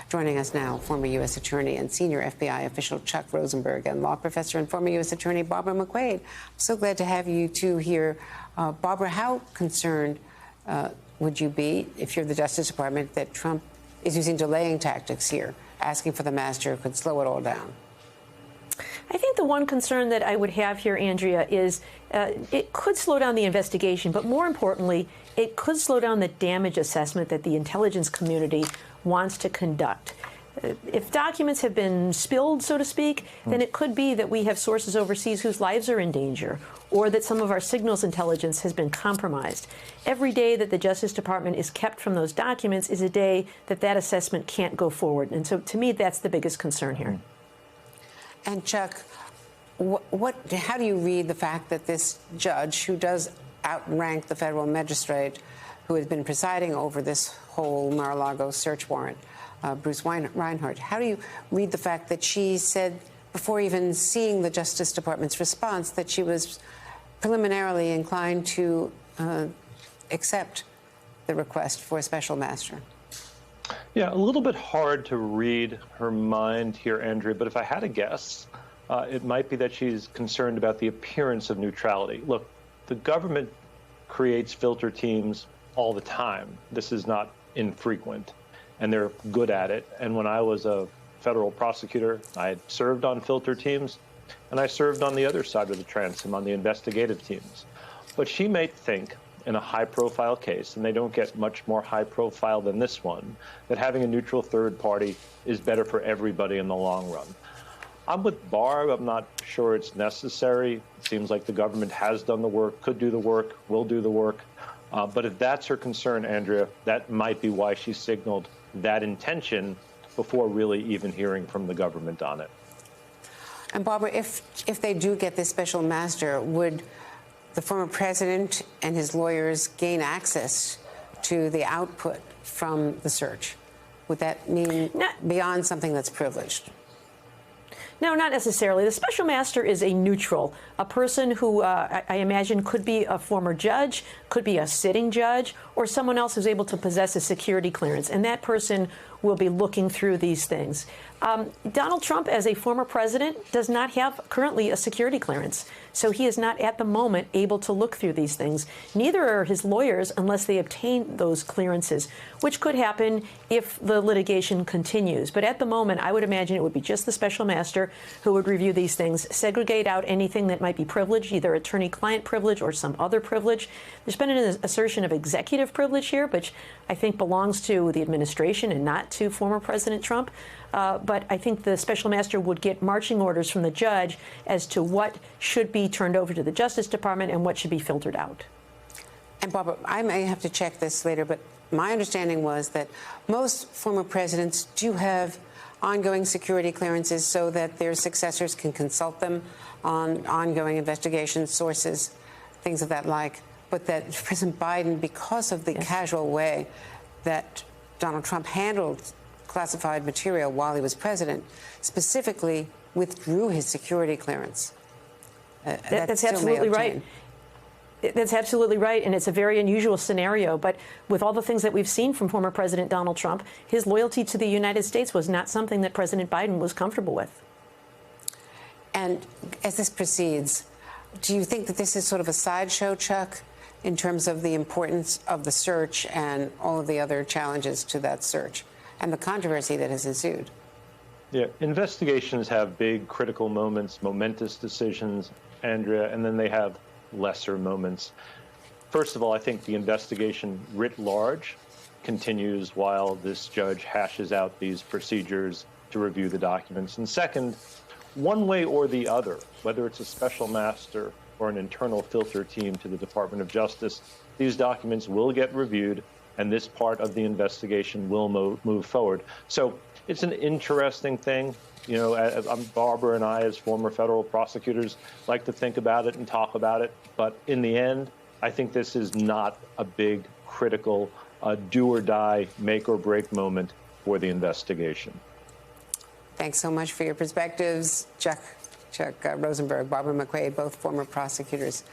Joining us now, former U.S. Attorney and senior FBI official Chuck Rosenberg and law professor and former U.S. Attorney Barbara McQuade. I'm so glad to have you two here. Barbara, how concerned would you be, if you're the Justice Department, that Trump is using delaying tactics here, asking for the master could slow it all down? I think the one concern that I would have here, Andrea, is it could slow down the investigation, but more importantly, it could slow down the damage assessment that the intelligence community wants to conduct. If documents have been spilled, so to speak, then it could be that we have sources overseas whose lives are in danger, or that some of our signals intelligence has been compromised. Every day that the Justice Department is kept from those documents is a day that that assessment can't go forward. And so, to me, that's the biggest concern here. And Chuck, how do you read the fact that this judge, who does outrank the federal magistrate who has been presiding over this whole Mar-a-Lago search warrant, Bruce Reinhart, how do you read the fact that she said, before even seeing the Justice Department's response, that she was preliminarily inclined to accept the request for a special master? Yeah, a little bit hard to read her mind here, Andrea, but if I had a guess, it might be that she's concerned about the appearance of neutrality. Look, the government creates filter teams all the time. This is not infrequent, and they're good at it. And when I was a federal prosecutor, I served on filter teams, and I served on the other side of the transom, on the investigative teams. But she may think, in a high-profile case, and they don't get much more high-profile than this one, that having a neutral third party is better for everybody in the long run. I'm with Barb. I'm not sure it's necessary. It seems like the government has done the work, could do the work, will do the work. But if that's her concern, Andrea, that might be why she signaled that intention before really even hearing from the government on it. And Barbara, if they do get this special master, would the former president and his lawyers gain access to the output from the search? Would that mean beyond something that's privileged? No, not necessarily. The special master is a neutral, a person who I imagine could be a former judge, could be a sitting judge, or someone else who's able to possess a security clearance. And that person will be looking through these things. Donald Trump, as a former president, does not have currently a security clearance. So he is not at the moment able to look through these things. Neither are his lawyers unless they obtain those clearances, which could happen if the litigation continues. But at the moment, I would imagine it would be just the special master who would review these things, segregate out anything that might be privileged, either attorney-client privilege or some other privilege. There's been an assertion of executive privilege here, which I think belongs to the administration and not to former President Trump. But I think the special master would get marching orders from the judge as to what should be turned over to the Justice Department and what should be filtered out. And Barbara, I may have to check this later, but my understanding was that most former presidents do have ongoing security clearances so that their successors can consult them on ongoing investigations, sources, things of that like. But that President Biden, because of the casual way that Donald Trump handled classified material while he was president, specifically withdrew his security clearance. That's absolutely right. That's absolutely right, and it's a very unusual scenario. But with all the things that we've seen from former President Donald Trump, his loyalty to the United States was not something that President Biden was comfortable with. And as this proceeds, do you think that this is sort of a sideshow, Chuck, in terms of the importance of the search and all of the other challenges to that search and the controversy that has ensued? Yeah, investigations have big critical moments, momentous decisions, Andrea, and then they have lesser moments. First of all, I think the investigation writ large continues while this judge hashes out these procedures to review the documents. And second, one way or the other, whether it's a special master or an internal filter team to the Department of Justice, these documents will get reviewed and this part of the investigation will move forward. So it's an interesting thing. You know, Barbara and I, as former federal prosecutors, like to think about it and talk about it. But in the end, I think this is not a big, critical, do or die, make or break moment for the investigation. Thanks so much for your perspectives, Chuck Rosenberg, Barbara McQuade, both former prosecutors.